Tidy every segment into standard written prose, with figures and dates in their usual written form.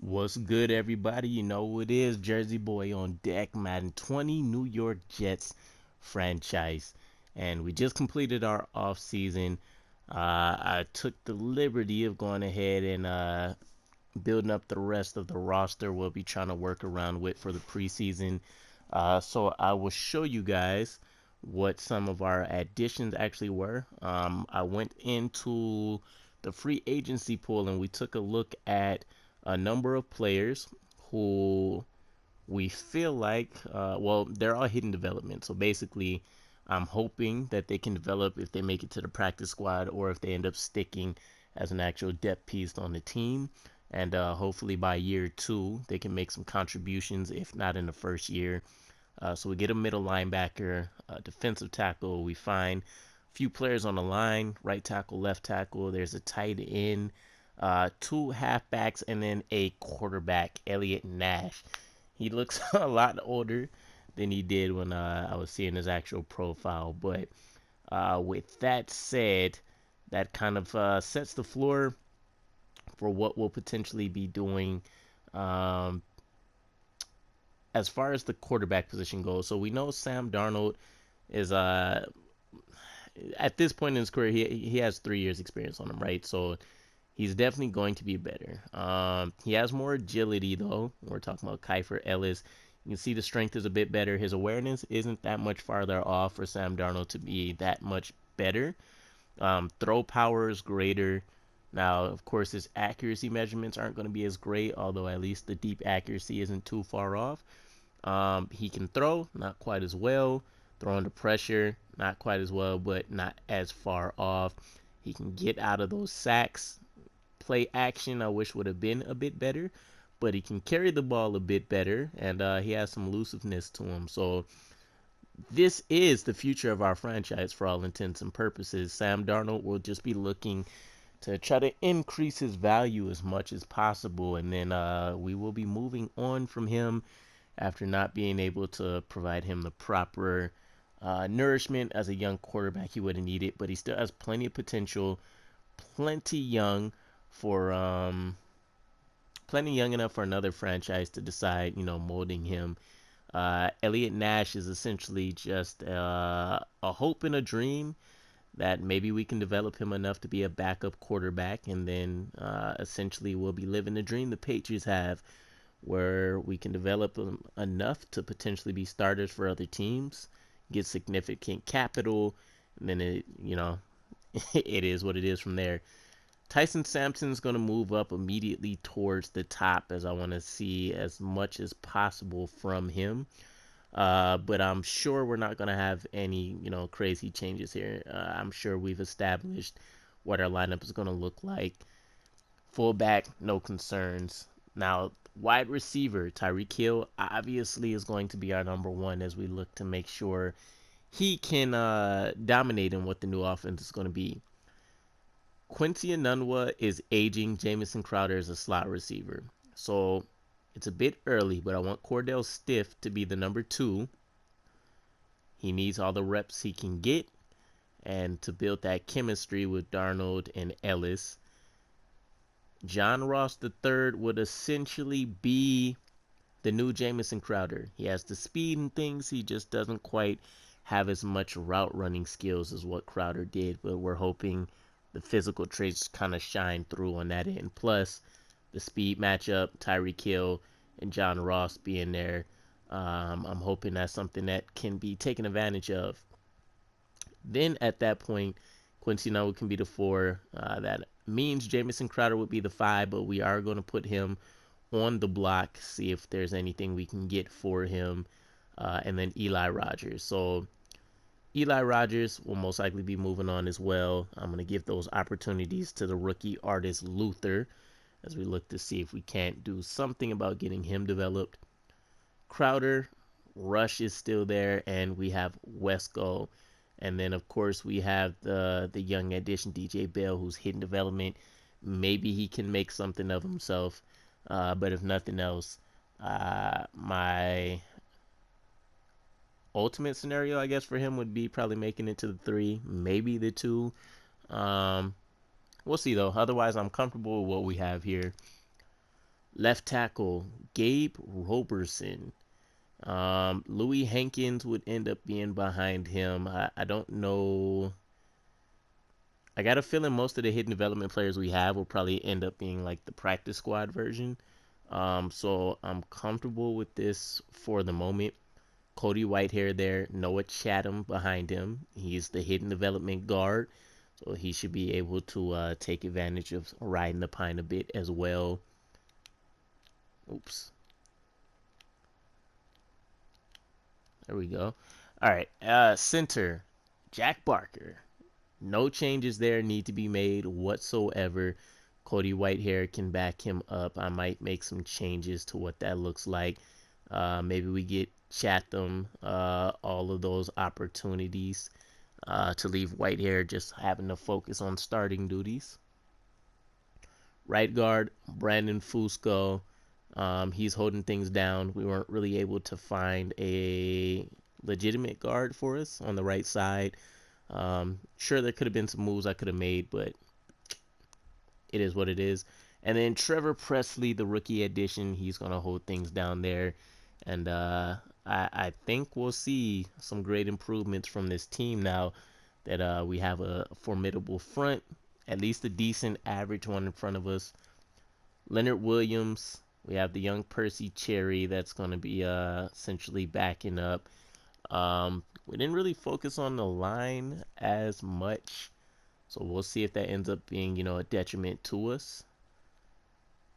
What's good, everybody? You know who it is, Jersey Boy on deck, Madden 20 New York Jets franchise. And we just completed our off season. I took the liberty of going ahead and building up the rest of the roster we'll be trying to work around with for the preseason. So I will show you guys what some of our additions actually were. I went into the free agency pool and we took a look at a number of players who we feel like, well, they're all hidden development. So basically, I'm hoping that they can develop if they make it to the practice squad or if they end up sticking as an actual depth piece on the team. And hopefully by year two, they can make some contributions, if not in the first year. So we get a middle linebacker, a defensive tackle. We find a few players on the line, right tackle, left tackle. There's a tight end, two halfbacks, and then a quarterback, Elliot Nash. He looks a lot older than he did when I was seeing his actual profile. But with that said, that kind of sets the floor for what we'll potentially be doing um, as far as the quarterback position goes. So we know Sam Darnold is at this point in his career he has 3 years experience on him, right? So he's definitely going to be better. He has more agility though. We're talking about Kiefer Ellis. You can see the strength is a bit better. His awareness isn't that much farther off for Sam Darnold to be that much better. Throw power is greater. Now, of course, his accuracy measurements aren't going to be as great, although at least the deep accuracy isn't too far off. He can throw, not quite as well. Throw under pressure, not quite as well, but not as far off. He can get out of those sacks. Play action, I wish would have been a bit better, but he can carry the ball a bit better, and he has some elusiveness to him. So this is the future of our franchise for all intents and purposes. Sam Darnold will just be looking to try to increase his value as much as possible, and then we will be moving on from him after not being able to provide him the proper nourishment as a young quarterback he would have needed. But he still has plenty of potential, plenty young for plenty young enough for another franchise to decide, molding him. Elliot Nash is essentially just a hope and a dream that maybe we can develop him enough to be a backup quarterback, and then essentially we'll be living the dream the Patriots have, where we can develop them enough to potentially be starters for other teams, get significant capital, and then it is what it is from there. Tyson Sampson's going to move up immediately towards the top, as I want to see as much as possible from him. But I'm sure we're not going to have any, crazy changes here. I'm sure we've established what our lineup is going to look like. Fullback, no concerns. Now, wide receiver, Tyreek Hill obviously is going to be our number one as we look to make sure he can dominate in what the new offense is going to be. Quincy Enunwa is aging. Jamison Crowder is a slot receiver. So it's a bit early, but I want Cordell Stiff to be the number two. He needs all the reps he can get and to build that chemistry with Darnold and Ellis. John Ross III would essentially be the new Jamison Crowder. He has the speed and things. He just doesn't quite have as much route running skills as what Crowder did, but we're hoping the physical traits kind of shine through on that end. Plus, the speed matchup, Tyreek Hill and John Ross being there, I'm hoping that's something that can be taken advantage of. Then at that point, Quincy Enunwa can be the 4. That means Jamison Crowder would be the 5, but we are going to put him on the block, see if there's anything we can get for him. And then Eli Rogers. So Eli Rogers will most likely be moving on as well. I'm going to give those opportunities to the rookie artist Luther as we look to see if we can't do something about getting him developed. Crowder, Rush is still there, and we have Wesco. And then, of course, we have the young addition, DJ Bell, who's hidden development. Maybe he can make something of himself. But if nothing else, my ultimate scenario, I guess, for him would be probably making it to the 3, maybe the 2. We'll see, though. Otherwise, I'm comfortable with what we have here. Left tackle, Gabe Roberson. Louis Hankins would end up being behind him. I don't know. I got a feeling most of the hidden development players we have will probably end up being like the practice squad version. So I'm comfortable with this for the moment. Cody Whitehair there, Noah Chatham behind him. He's the hidden development guard, so he should be able to take advantage of riding the pine a bit as well. Oops. There we go. All right. Center, Jack Barker. No changes there need to be made whatsoever. Cody Whitehair can back him up. I might make some changes to what that looks like. Maybe we get Chatham all of those opportunities to leave Whitehair just having to focus on starting duties. Right guard, Brandon Fusco. He's holding things down. We weren't really able to find a legitimate guard for us on the right side. Sure, there could have been some moves I could have made, but it is what it is. And then Trevor Presley, the rookie addition, he's going to hold things down there. And I think we'll see some great improvements from this team now that we have a formidable front, at least a decent average one in front of us. Leonard Williams, we have the young Percy Cherry that's going to be essentially backing up. We didn't really focus on the line as much, so we'll see if that ends up being, a detriment to us.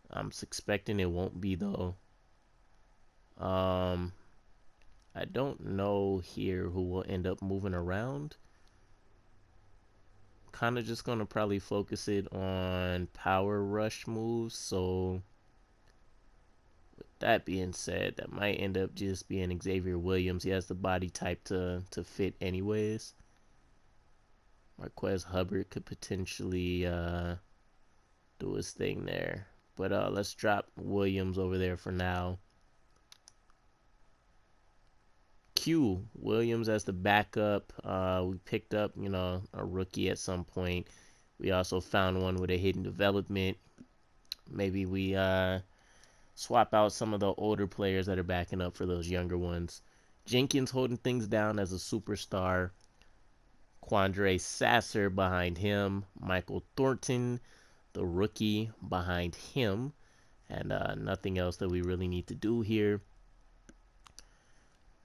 I'm expecting it won't be, though. I don't know here who will end up moving around. Kind of just going to probably focus it on power rush moves, so with that being said, that might end up just being Xavier Williams. He has the body type to fit anyways. Marquez Hubbard could potentially do his thing there. But let's drop Williams over there for now. Q Williams as the backup. We picked up, a rookie at some point. We also found one with a hidden development. Maybe we swap out some of the older players that are backing up for those younger ones. Jenkins holding things down as a superstar. Quandre Sasser behind him. Michael Thornton, the rookie, behind him. And nothing else that we really need to do here.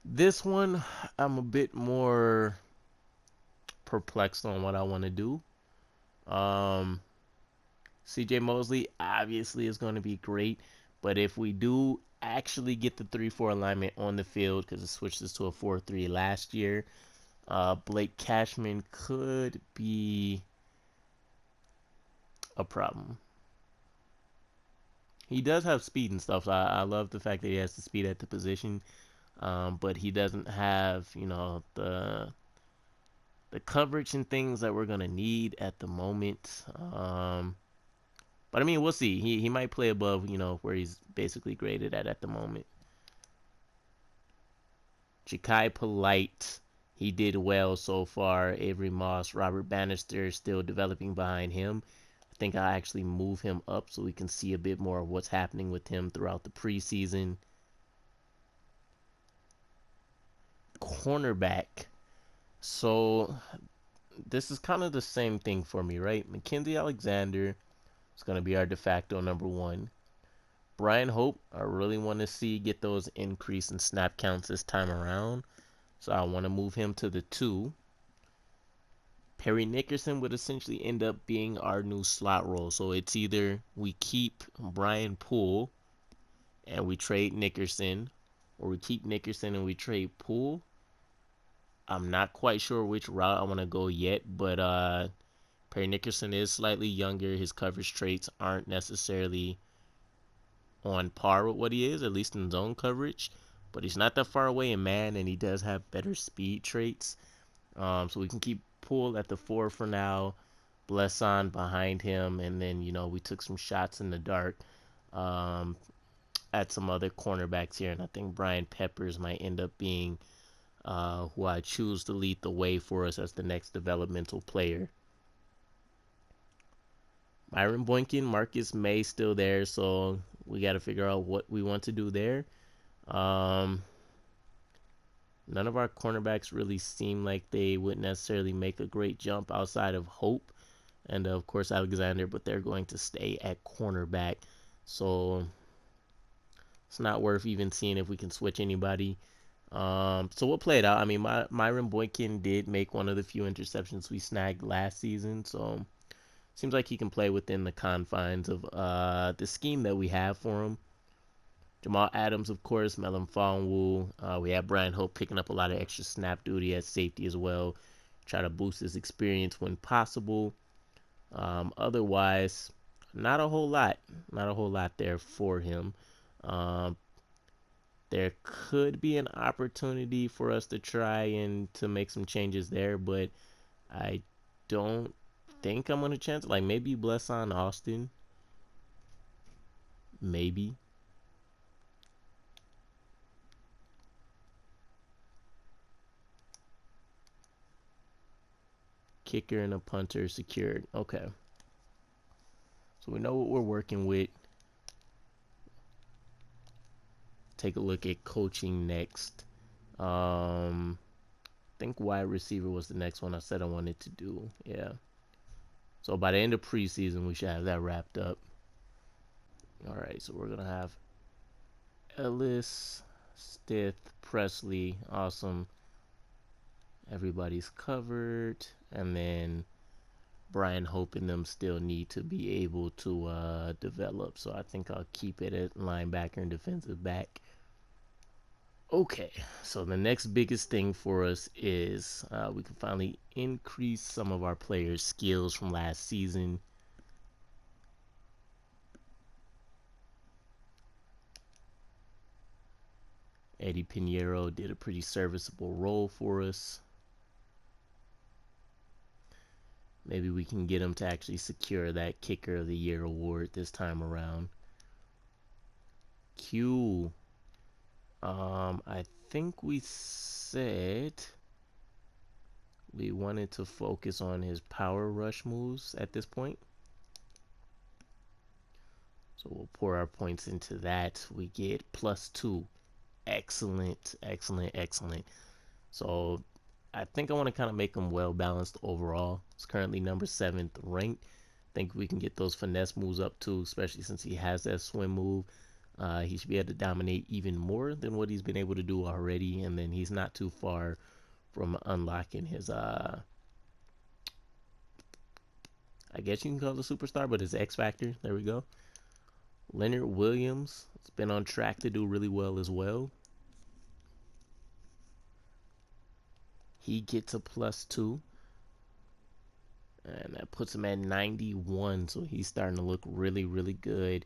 This one, I'm a bit more perplexed on what I want to do. CJ Mosley obviously is going to be great, but if we do actually get the 3-4 alignment on the field, because it switched us to a 4-3 last year, Blake Cashman could be a problem. He does have speed and stuff, so I love the fact that he has the speed at the position, but he doesn't have, the coverage and things that we're going to need at the moment. But I mean, we'll see. He might play above, where he's basically graded at the moment. Ja'Kai Polite, he did well so far. Avery Moss, Robert Bannister still developing behind him. I think I'll actually move him up so we can see a bit more of what's happening with him throughout the preseason. Cornerback. So this is kind of the same thing for me, right? Mackenzie Alexander is going to be our de facto number 1. Brian Hope, I really want to see get those increase in snap counts this time around. So I want to move him to the 2. Perry Nickerson would essentially end up being our new slot role. So it's either we keep Brian Poole and we trade Nickerson, or we keep Nickerson and we trade Poole. I'm not quite sure which route I want to go yet, but Perry Nickerson is slightly younger. His coverage traits aren't necessarily on par with what he is, at least in zone coverage. But he's not that far away in man, and he does have better speed traits. So we can keep Poole at the 4 for now. Blesson behind him, and then, we took some shots in the dark at some other cornerbacks here, and I think Brian Peppers might end up being who I choose to lead the way for us as the next developmental player. Myron Boykin, Marcus May still there, so we got to figure out what we want to do there. Um, None of our cornerbacks really seem like they would necessarily make a great jump outside of Hope and, of course, Alexander, but they're going to stay at cornerback. So it's not worth even seeing if we can switch anybody. So we'll play it out. I mean, Myron Boykin did make one of the few interceptions we snagged last season, so seems like he can play within the confines of the scheme that we have for him. Jamal Adams, of course, Melon Fongwu. We have Brian Hope picking up a lot of extra snap duty at safety as well. Try to boost his experience when possible. Otherwise, not a whole lot. Not a whole lot there for him. Um, there could be an opportunity for us to try and to make some changes there, but I don't think I'm gonna chance it. Like maybe Bless on Austin. Maybe. Kicker and a punter secured. Okay. So we know what we're working with. Take a look at coaching next. I think wide receiver was the next one I said I wanted to do. Yeah. So by the end of preseason, we should have that wrapped up. All right. So we're going to have Ellis, Stith, Presley. Awesome. Everybody's covered. And then Brian Hope and them still need to be able to develop. So I think I'll keep it at linebacker and defensive back. Okay, so the next biggest thing for us is we can finally increase some of our players' skills from last season. Eddie Pinheiro did a pretty serviceable role for us. Maybe we can get him to actually secure that Kicker of the Year award this time around. Q. I think we said we wanted to focus on his power rush moves at this point. So we'll pour our points into that. We get +2. Excellent, excellent, excellent. So I think I want to kind of make him well balanced overall. He's currently number 7th ranked. I think we can get those finesse moves up too, especially since he has that swim move. He should be able to dominate even more than what he's been able to do already. And then he's not too far from unlocking his, I guess you can call it a superstar, but his X Factor. There we go. Leonard Williams has been on track to do really well as well. He gets a +2. And that puts him at 91. So he's starting to look really, really good.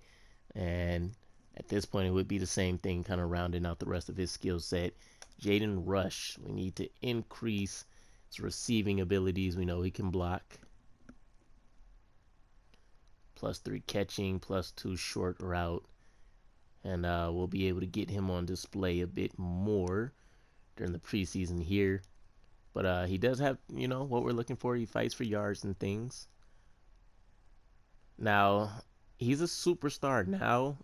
And at this point, it would be the same thing, kind of rounding out the rest of his skill set. Jaden Rush, we need to increase his receiving abilities. We know he can block. +3 catching, +2 short route. And we'll be able to get him on display a bit more during the preseason here. But he does have, what we're looking for. He fights for yards and things. Now, he's a superstar now.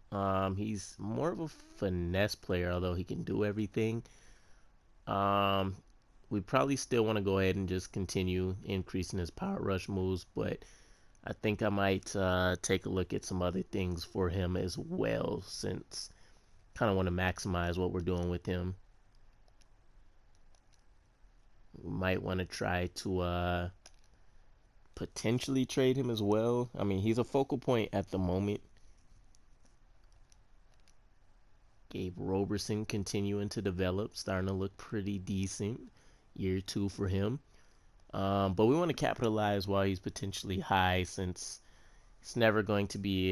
He's more of a finesse player, although he can do everything. We probably still want to go ahead and just continue increasing his power rush moves, but I think I might take a look at some other things for him as well, since I kind of want to maximize what we're doing with him. We might want to try to potentially trade him as well. I mean, he's a focal point at the moment. Gabe Roberson continuing to develop, starting to look pretty decent. Year 2 for him. But we want to capitalize while he's potentially high, since it's never going to be...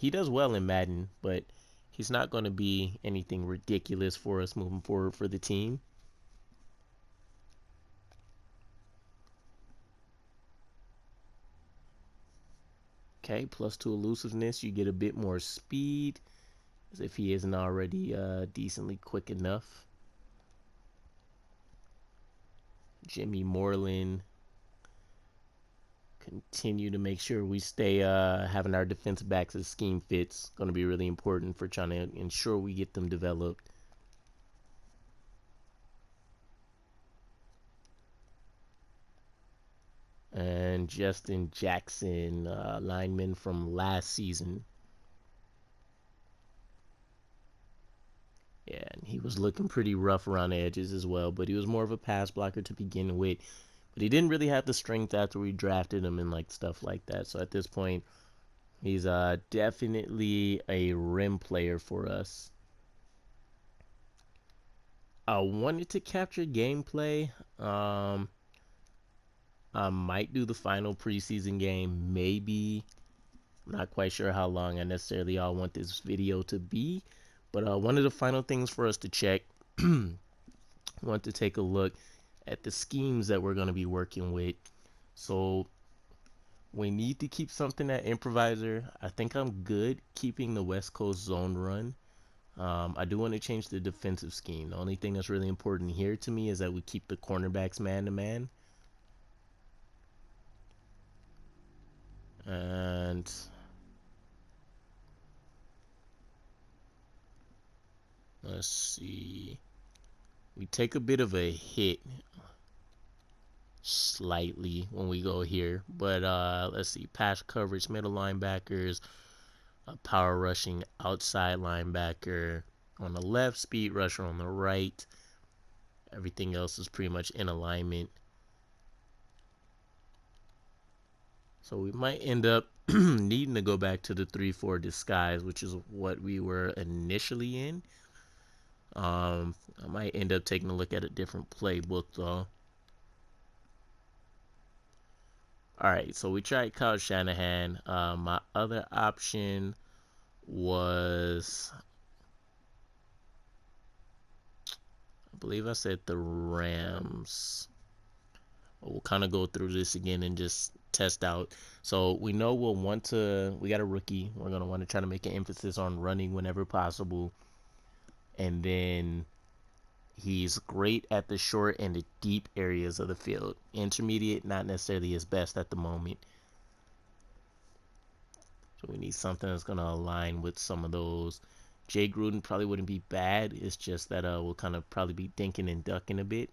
he does well in Madden, but he's not going to be anything ridiculous for us moving forward for the team. Okay, +2 elusiveness. You get a bit more speed, as if he isn't already decently quick enough. Jimmy Moreland continue to make sure we stay having our defensive backs as scheme fits. Going to be really important for trying to ensure we get them developed. And Justin Jackson, lineman from last season. Yeah, and he was looking pretty rough around the edges as well, but he was more of a pass blocker to begin with. But he didn't really have the strength after we drafted him and like stuff like that. So at this point, he's definitely a rim player for us. I wanted to capture gameplay. I might do the final preseason game, maybe. I'm not quite sure how long I necessarily all want this video to be, but one of the final things for us to check, want to take a look at the schemes that we're going to be working with. So we need to keep something at improviser. I think I'm good keeping the West Coast zone run. I do want to change the defensive scheme. The only thing that's really important here to me is that we keep the cornerbacks man to man. And let's see. We take a bit of a hit slightly when we go here. But let's see. Pass coverage, middle linebackers, a power rushing outside linebacker on the left, speed rusher on the right. Everything else is pretty much in alignment. So we might end up needing to go back to the 3-4 disguise, which is what we were initially in. I might end up taking a look at a different playbook though. Alright, so we tried Kyle Shanahan. My other option was, I believe I said the Rams. We'll kind of go through this again and just test out. So we know we'll want to, we got a rookie. We're going to want to try to make an emphasis on running whenever possible. And then he's great at the short and the deep areas of the field. Intermediate, not necessarily his best at the moment. So we need something that's going to align with some of those. Jay Gruden probably wouldn't be bad. It's just that we'll kind of probably be dinking and ducking a bit.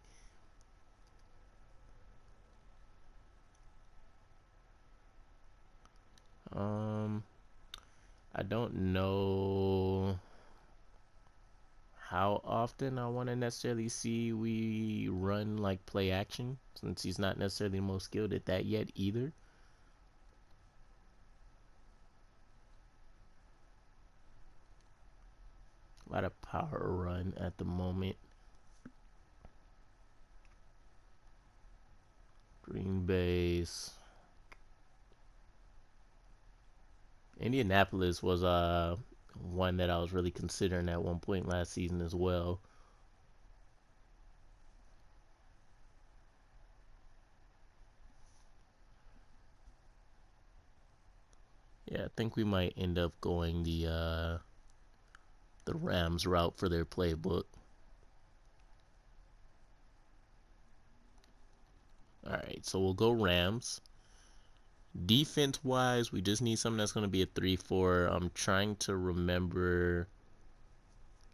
I don't know how often I want to necessarily see we run like play action, since he's not necessarily the most skilled at that yet either. A lot of power run at the moment. Green Bay's. Indianapolis was one that I was really considering at one point last season as well. Yeah, I think we might end up going the Rams route for their playbook. Alright, so we'll go Rams. Defense-wise, we just need something that's going to be a 3-4. I'm trying to remember.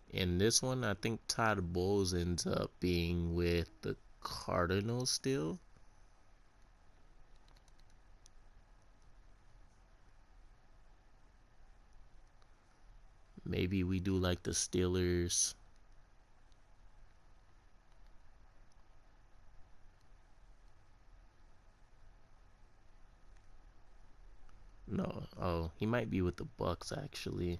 In this one, I think Todd Bowles ends up being with the Cardinals still. Maybe we do like the Steelers. No, oh, he might be with the Bucks actually.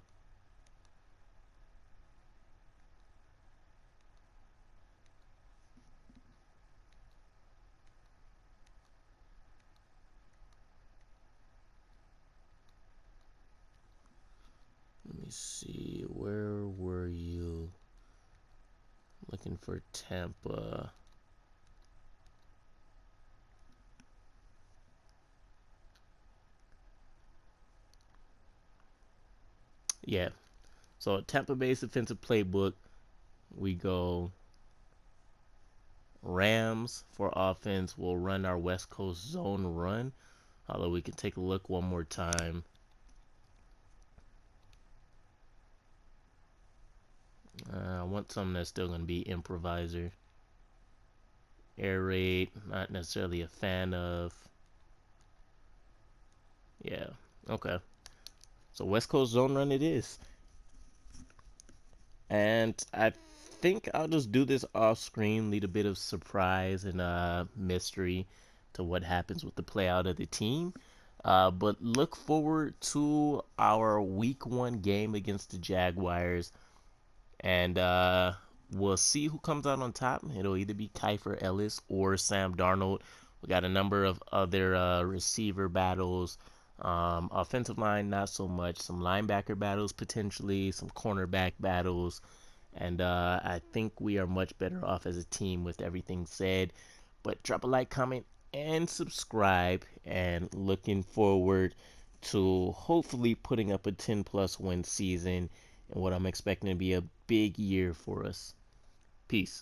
Let me see, where were you? Looking for Tampa. Yeah. So Tampa Bay's defensive playbook, we go Rams for offense. We'll run our West Coast zone run. Although we can take a look one more time. I want something that's still going to be improviser. Air raid, not necessarily a fan of. Yeah, okay. So West Coast zone run it is. And I think I'll just do this off screen, lead a bit of surprise and mystery to what happens with the play out of the team. But look forward to our week 1 game against the Jaguars. And we'll see who comes out on top. It'll either be Kiefer Ellis or Sam Darnold. We got a number of other receiver battles. Offensive line, not so much. Some linebacker battles potentially, some cornerback battles. And I think we are much better off as a team with everything said. But drop a like, comment, and subscribe. And looking forward to hopefully putting up a 10+ win season and what I'm expecting to be a big year for us. Peace.